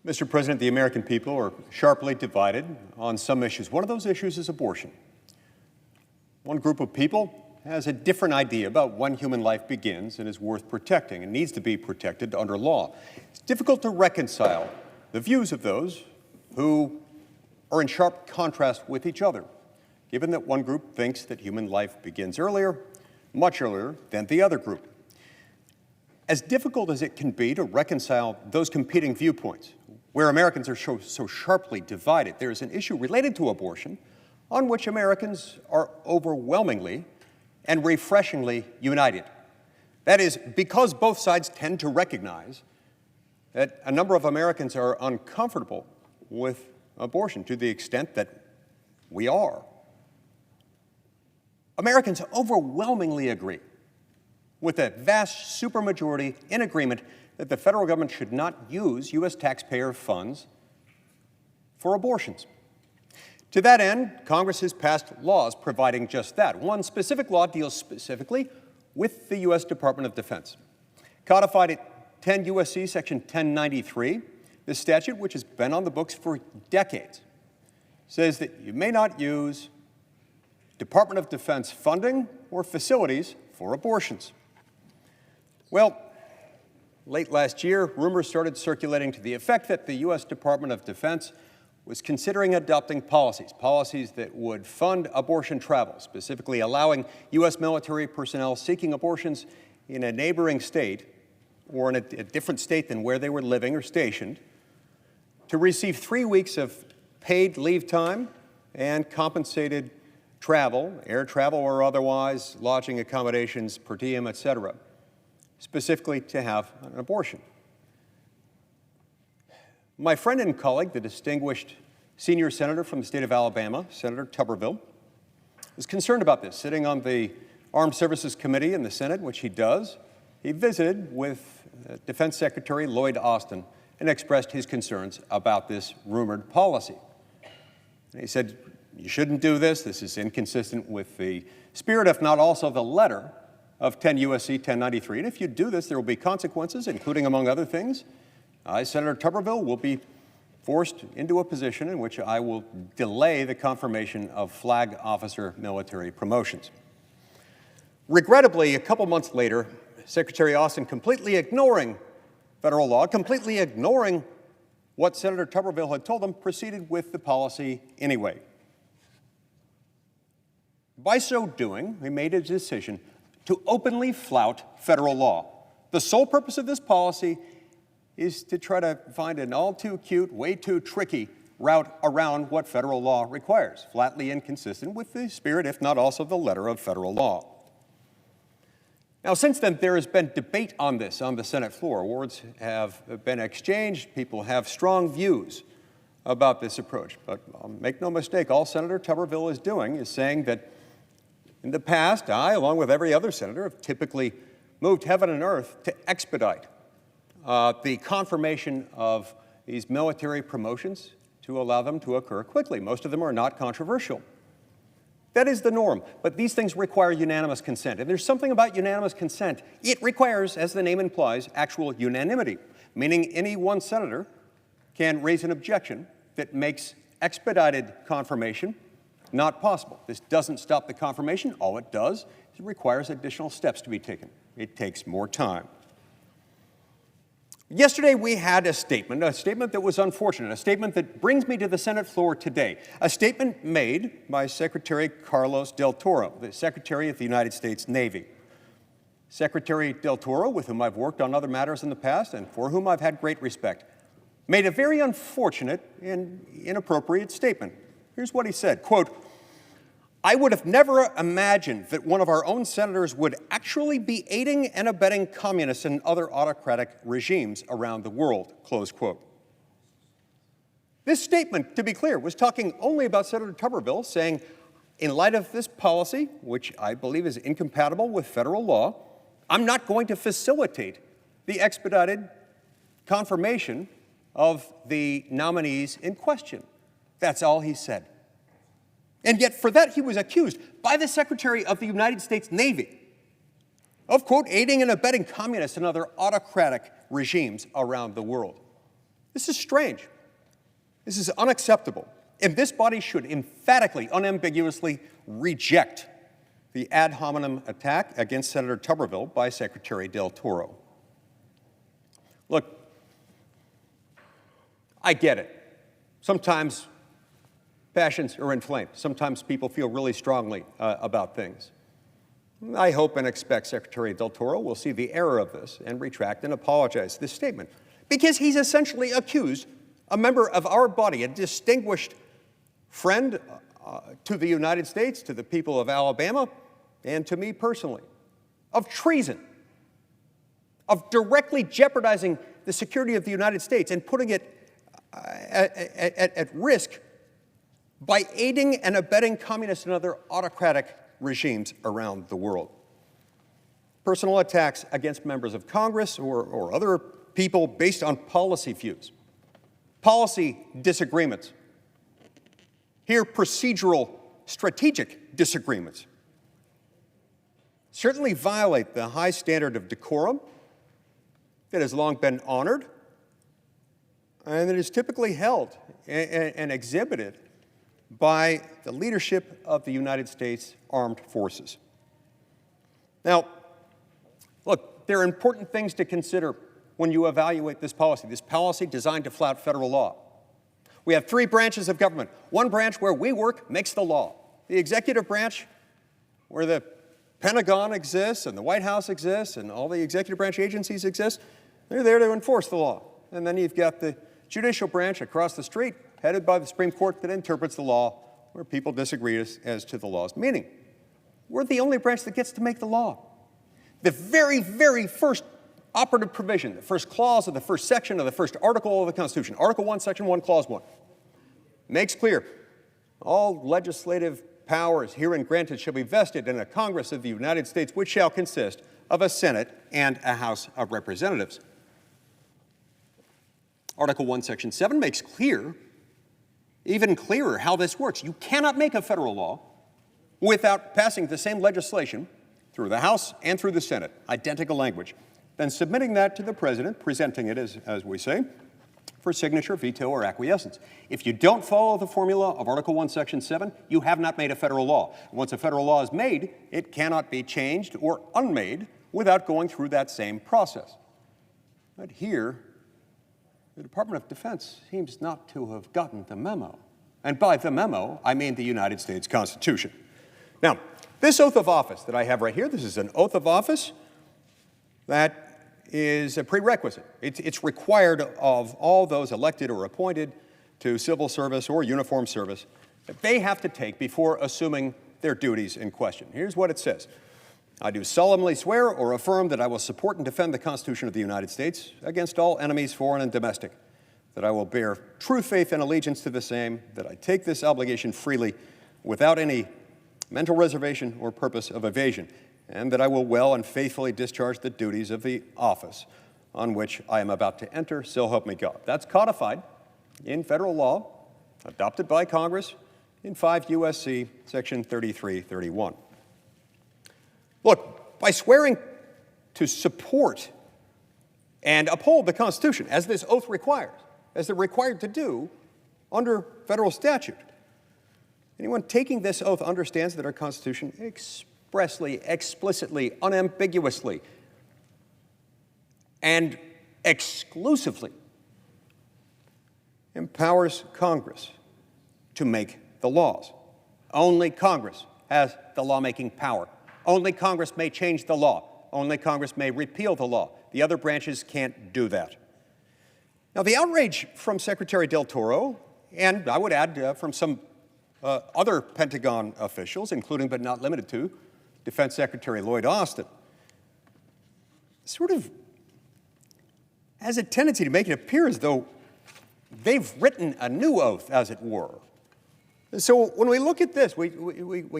Mr. President, the American people are sharply divided on some issues. One of those issues is abortion. One group of people has a different idea about when human life begins and is worth protecting and needs to be protected under law. It's difficult to reconcile the views of those who are in sharp contrast with each other, given that one group thinks that human life begins earlier, much earlier than the other group. As difficult as it can be to reconcile those competing viewpoints, where Americans are so sharply divided, there is an issue related to abortion on which Americans are overwhelmingly and refreshingly united. That is, because both sides tend to recognize that a number of Americans are uncomfortable with abortion to the extent that we are. Americans overwhelmingly agree with a vast supermajority in agreement that the federal government should not use U.S. taxpayer funds for abortions. To that end, Congress has passed laws providing just that. One specific law deals specifically with the U.S. Department of Defense. Codified at 10 U.S.C. Section 1093, this statute, which has been on the books for decades, says that you may not use Department of Defense funding or facilities for abortions. Well, late last year, rumors started circulating to the effect that the U.S. Department of Defense was considering adopting policies that would fund abortion travel, specifically allowing U.S. military personnel seeking abortions in a neighboring state or in a different state than where they were living or stationed to receive 3 weeks of paid leave time and compensated travel, air travel or otherwise, lodging accommodations, per diem, etc., specifically to have an abortion. My friend and colleague, the distinguished senior senator from the state of Alabama, Senator Tuberville, is concerned about this. Sitting on the Armed Services Committee in the Senate, which he does, he visited with Defense Secretary Lloyd Austin and expressed his concerns about this rumored policy. And he said, you shouldn't do this. This is inconsistent with the spirit, if not also the letter, of 10 U.S.C. 1093. And if you do this, there will be consequences, including, among other things, Senator Tuberville will be forced into a position in which I will delay the confirmation of flag officer military promotions. Regrettably, a couple months later, Secretary Austin, completely ignoring federal law, completely ignoring what Senator Tuberville had told him, proceeded with the policy anyway. By so doing, he made a decision to openly flout federal law. The sole purpose of this policy is to try to find an all-too-cute, way-too-tricky route around what federal law requires, flatly inconsistent with the spirit, if not also the letter of federal law. Now, since then, there has been debate on this on the Senate floor. Words have been exchanged. People have strong views about this approach. But make no mistake, all Senator Tuberville is doing is saying that in the past, I, along with every other senator, have typically moved heaven and earth to expedite the confirmation of these military promotions to allow them to occur quickly. Most of them are not controversial. That is the norm, but these things require unanimous consent. And there's something about unanimous consent. It requires, as the name implies, actual unanimity, meaning any one senator can raise an objection that makes expedited confirmation not possible. This doesn't stop the confirmation. All it does is it requires additional steps to be taken. It takes more time. Yesterday, we had a statement that was unfortunate, a statement that brings me to the Senate floor today, a statement made by Secretary Carlos Del Toro, the Secretary of the United States Navy. Secretary Del Toro, with whom I've worked on other matters in the past and for whom I've had great respect, made a very unfortunate and inappropriate statement. Here's what he said, quote, I would have never imagined that one of our own senators would actually be aiding and abetting communists and other autocratic regimes around the world, close quote. This statement, to be clear, was talking only about Senator Tuberville, saying, in light of this policy, which I believe is incompatible with federal law, I'm not going to facilitate the expedited confirmation of the nominees in question. That's all he said. And yet for that, he was accused by the Secretary of the United States Navy of, quote, aiding and abetting communists and other autocratic regimes around the world. This is strange. This is unacceptable. And this body should emphatically, unambiguously reject the ad hominem attack against Senator Tuberville by Secretary Del Toro. Look, I get it. Sometimes passions are inflamed. Sometimes people feel really strongly about things. I hope and expect Secretary Del Toro will see the error of this and retract and apologize this statement, because he's essentially accused a member of our body, a distinguished friend to the United States, to the people of Alabama, and to me personally, of treason, of directly jeopardizing the security of the United States and putting it at risk by aiding and abetting communist and other autocratic regimes around the world. Personal attacks against members of Congress or other people based on policy views, policy disagreements, here procedural, strategic disagreements, certainly violate the high standard of decorum that has long been honored and that is typically held and exhibited by the leadership of the United States Armed Forces. Now, look, there are important things to consider when you evaluate this policy designed to flout federal law. We have three branches of government. One branch where we work makes the law. The executive branch, where the Pentagon exists and the White House exists and all the executive branch agencies exist, they're there to enforce the law. And then you've got the judicial branch across the street, headed by the Supreme Court, that interprets the law where people disagree as to the law's meaning. We're the only branch that gets to make the law. The very, very first operative provision, the first clause of the first section of the first article of the Constitution, Article 1, Section 1, Clause 1, makes clear all legislative powers herein granted shall be vested in a Congress of the United States, which shall consist of a Senate and a House of Representatives. Article 1, Section 7 makes clear, even clearer, how this works. You cannot make a federal law without passing the same legislation through the House and through the Senate, identical language, then submitting that to the President, presenting it, as we say, for signature, veto, or acquiescence. If you don't follow the formula of Article 1, Section 7, you have not made a federal law. Once a federal law is made, it cannot be changed or unmade without going through that same process. But here, the Department of Defense seems not to have gotten the memo. And by the memo, I mean the United States Constitution. Now, this oath of office that I have right here, this is an oath of office that is a prerequisite. It's required of all those elected or appointed to civil service or uniformed service that they have to take before assuming their duties in question. Here's what it says. I do solemnly swear or affirm that I will support and defend the Constitution of the United States against all enemies, foreign and domestic, that I will bear true faith and allegiance to the same, that I take this obligation freely without any mental reservation or purpose of evasion, and that I will well and faithfully discharge the duties of the office on which I am about to enter, so help me God. That's codified in federal law, adopted by Congress in 5 U.S.C. Section 3331. Look, by swearing to support and uphold the Constitution, as this oath requires, as they're required to do under federal statute, anyone taking this oath understands that our Constitution expressly, explicitly, unambiguously, and exclusively empowers Congress to make the laws. Only Congress has the lawmaking power. Only Congress may change the law. Only Congress may repeal the law. The other branches can't do that. Now, the outrage from Secretary Del Toro, and I would add from some other Pentagon officials, including but not limited to Defense Secretary Lloyd Austin, sort of has a tendency to make it appear as though they've written a new oath, as it were. And so when we look at this, we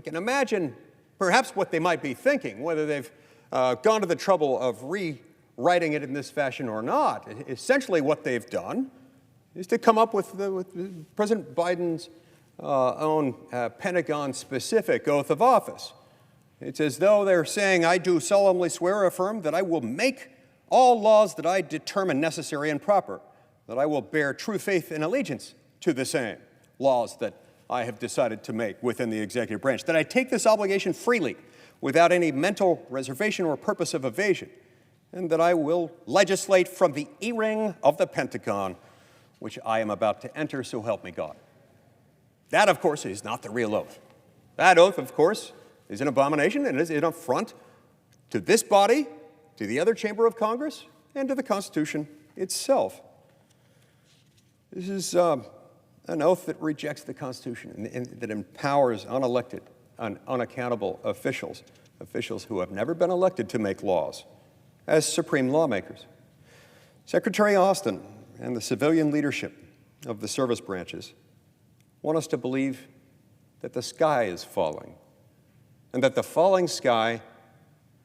can imagine perhaps what they might be thinking, whether they've gone to the trouble of rewriting it in this fashion or not. Essentially what they've done is to come up with President Biden's own Pentagon-specific oath of office. It's as though they're saying, I do solemnly swear or affirm that I will make all laws that I determine necessary and proper that I will bear true faith and allegiance to the same laws that I have decided to make within the executive branch, that I take this obligation freely without any mental reservation or purpose of evasion, and that I will legislate from the E-ring of the Pentagon, which I am about to enter, so help me God. That, of course, is not the real oath. That oath, of course, is an abomination and is an affront to this body, to the other chamber of Congress, and to the Constitution itself. This is an oath that rejects the Constitution and that empowers unelected and unaccountable officials, officials who have never been elected to make laws, as supreme lawmakers. Secretary Austin and the civilian leadership of the service branches want us to believe that the sky is falling, and that the falling sky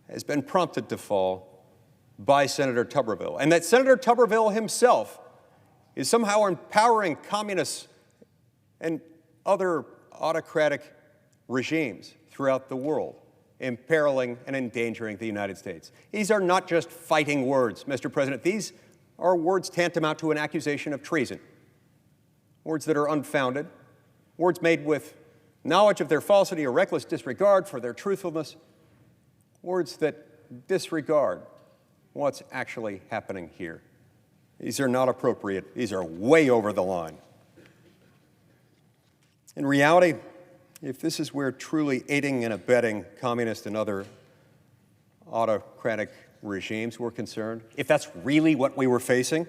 has been prompted to fall by Senator Tuberville, and that Senator Tuberville himself is somehow empowering communists and other autocratic regimes throughout the world, imperiling and endangering the United States. These are not just fighting words, Mr. President. These are words tantamount to an accusation of treason, words that are unfounded, words made with knowledge of their falsity or reckless disregard for their truthfulness, words that disregard what's actually happening here. These are not appropriate. These are way over the line. In reality, if this is where truly aiding and abetting communist and other autocratic regimes were concerned, if that's really what we were facing,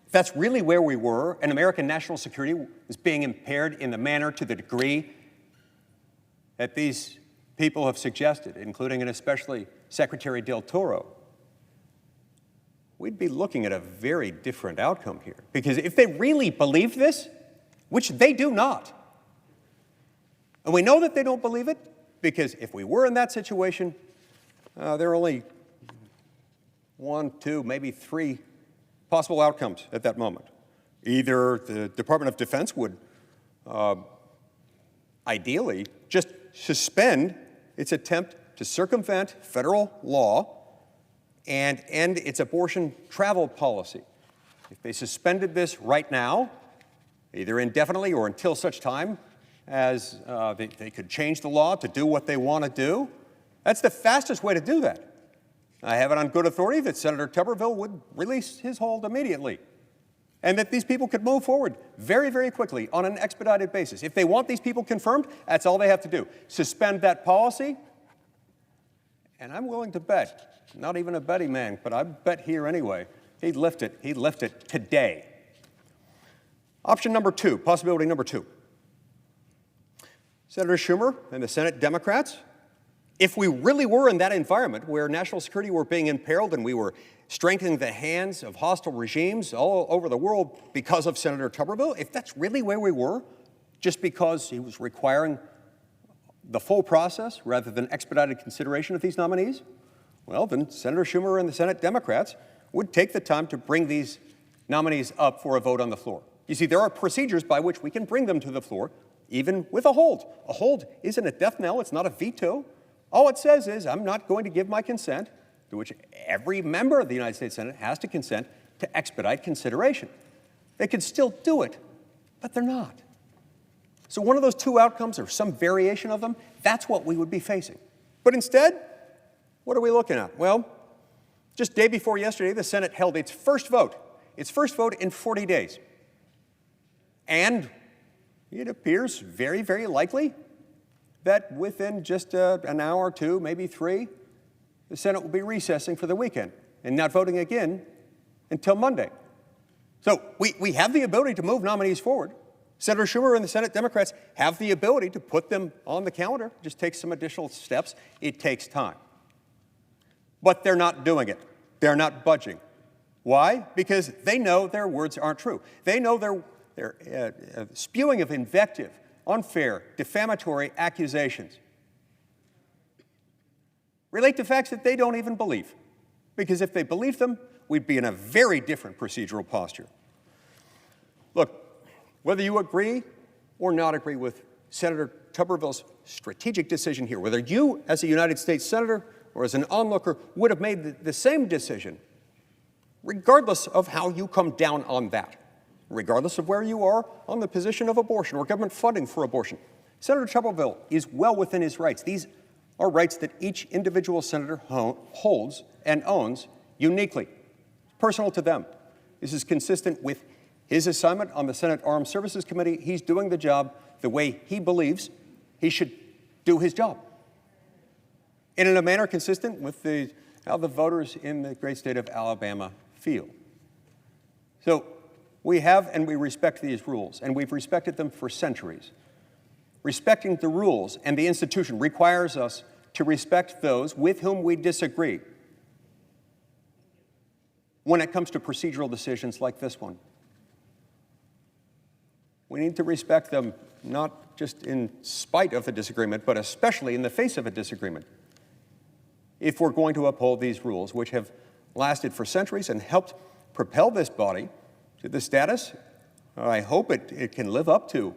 if that's really where we were, and American national security was being impaired in the manner to the degree that these people have suggested, including and especially Secretary Del Toro, we'd be looking at a very different outcome here. Because if they really believed this, which they do not, and we know that they don't believe it, because if we were in that situation, there are only 1, 2, maybe 3 possible outcomes at that moment. Either the Department of Defense would ideally just suspend its attempt to circumvent federal law and end its abortion travel policy. If they suspended this right now, either indefinitely or until such time as they could change the law to do what they want to do, that's the fastest way to do that. I have it on good authority that Senator Tuberville would release his hold immediately, and that these people could move forward very, very quickly on an expedited basis. If they want these people confirmed, that's all they have to do. Suspend that policy, and I'm willing to bet, not even a betting man, but I bet here anyway, he'd lift it today. Option number 2, possibility number 2. Senator Schumer and the Senate Democrats, if we really were in that environment where national security were being imperiled and we were strengthening the hands of hostile regimes all over the world because of Senator Tuberville, if that's really where we were, just because he was requiring the full process rather than expedited consideration of these nominees, well, then Senator Schumer and the Senate Democrats would take the time to bring these nominees up for a vote on the floor. You see, there are procedures by which we can bring them to the floor, even with a hold. A hold isn't a death knell. It's not a veto. All it says is, I'm not going to give my consent, to which every member of the United States Senate has to consent to expedite consideration. They could still do it, but they're not. So one of those 2 outcomes, or some variation of them, that's what we would be facing. But instead, what are we looking at? Well, just day before yesterday, the Senate held its first vote in 40 days. And it appears very, very likely that within just an hour or 2, maybe 3, the Senate will be recessing for the weekend and not voting again until Monday. So we have the ability to move nominees forward. Senator Schumer and the Senate Democrats have the ability to put them on the calendar. Just take some additional steps. It takes time. But they're not doing it. They're not budging. Why? Because they know their words aren't true. They know their spewing of invective, unfair, defamatory accusations relate to facts that they don't even believe. Because if they believed them, we'd be in a very different procedural posture. Look, whether you agree or not agree with Senator Tuberville's strategic decision here, whether you, as a United States Senator or as an onlooker, would have made the same decision, regardless of how you come down on that, regardless of where you are on the position of abortion or government funding for abortion. Senator Tuberville is well within his rights. These are rights that each individual senator holds and owns uniquely, personal to them. This is consistent with his assignment on the Senate Armed Services Committee. He's doing the job the way he believes he should do his job, and in a manner consistent with how the voters in the great state of Alabama feel. So we have and we respect these rules, and we've respected them for centuries. Respecting the rules and the institution requires us to respect those with whom we disagree when it comes to procedural decisions like this one. We need to respect them not just in spite of the disagreement, but especially in the face of a disagreement, if we're going to uphold these rules, which have lasted for centuries and helped propel this body to the status I hope it can live up to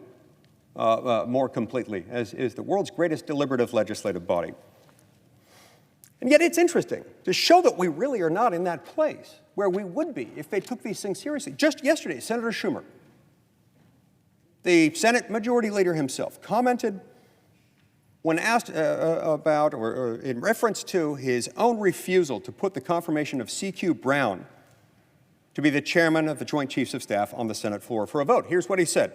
more completely as is the world's greatest deliberative legislative body. And yet it's interesting to show that we really are not in that place where we would be if they took these things seriously. Just yesterday, Senator Schumer, the Senate Majority Leader himself, commented when asked about or in reference to his own refusal to put the confirmation of C.Q. Brown to be the chairman of the Joint Chiefs of Staff on the Senate floor for a vote. Here's what he said.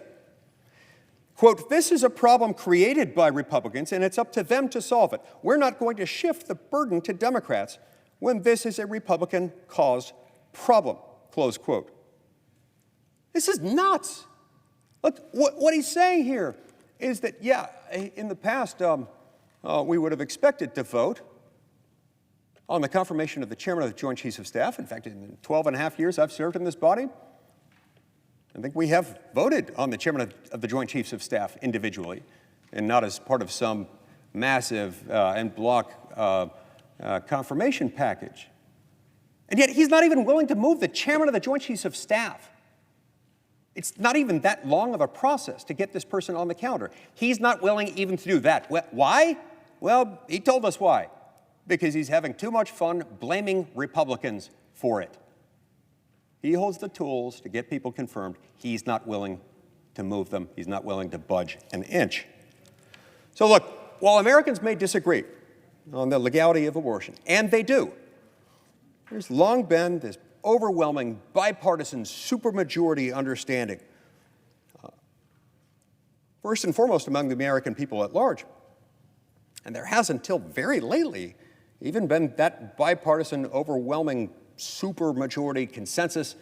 Quote, "This is a problem created by Republicans, and it's up to them to solve it. We're not going to shift the burden to Democrats when this is a Republican-caused problem," close quote. This is nuts. Look, what he's saying here is that, yeah, in the past, we would have expected to vote on the confirmation of the chairman of the Joint Chiefs of Staff. In fact, in the 12 and a half years I've served in this body, I think we have voted on the chairman of the Joint Chiefs of Staff individually and not as part of some massive en bloc confirmation package. And yet he's not even willing to move the chairman of the Joint Chiefs of Staff. It's not even that long of a process to get this person on the calendar. He's not willing even to do that. Why? Well, he told us why. Because he's having too much fun blaming Republicans for it. He holds the tools to get people confirmed. He's not willing to move them. He's not willing to budge an inch. So look, while Americans may disagree on the legality of abortion, and they do, there's long been this overwhelming bipartisan supermajority understanding, first and foremost among the American people at large. And there has until very lately even been that bipartisan overwhelming supermajority consensus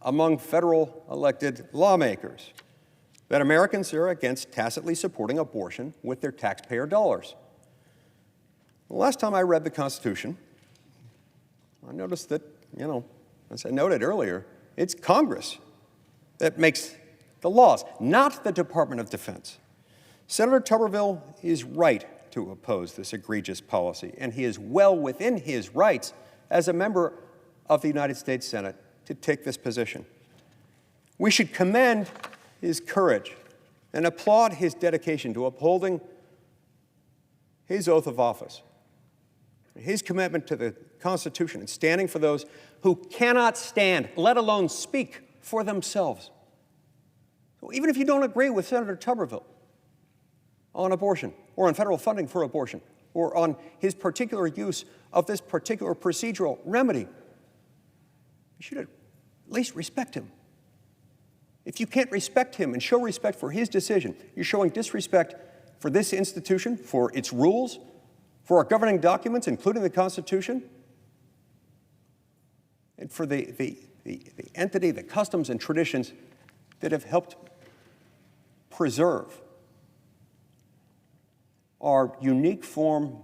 among federal elected lawmakers that Americans are against tacitly supporting abortion with their taxpayer dollars. The last time I read the Constitution, I noticed that, as I noted earlier, it's Congress that makes the laws, not the Department of Defense. Senator Tuberville is right to oppose this egregious policy, and he is well within his rights as a member of the United States Senate to take this position. We should commend his courage and applaud his dedication to upholding his oath of office, his commitment to the Constitution, and standing for those who cannot stand, let alone speak for themselves. So even if you don't agree with Senator Tuberville on abortion, or on federal funding for abortion, or on his particular use of this particular procedural remedy, you should at least respect him. If you can't respect him and show respect for his decision, you're showing disrespect for this institution, for its rules, for our governing documents, including the Constitution, and for the entity, the customs and traditions that have helped preserve our unique form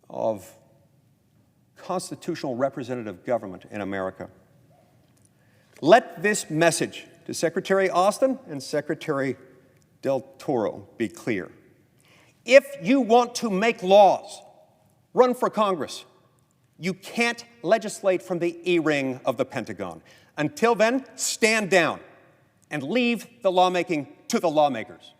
of constitutional representative government in America. Let this message to Secretary Austin and Secretary Del Toro be clear. If you want to make laws, run for Congress. You can't legislate from the E-ring of the Pentagon. Until then, stand down and leave the lawmaking to the lawmakers.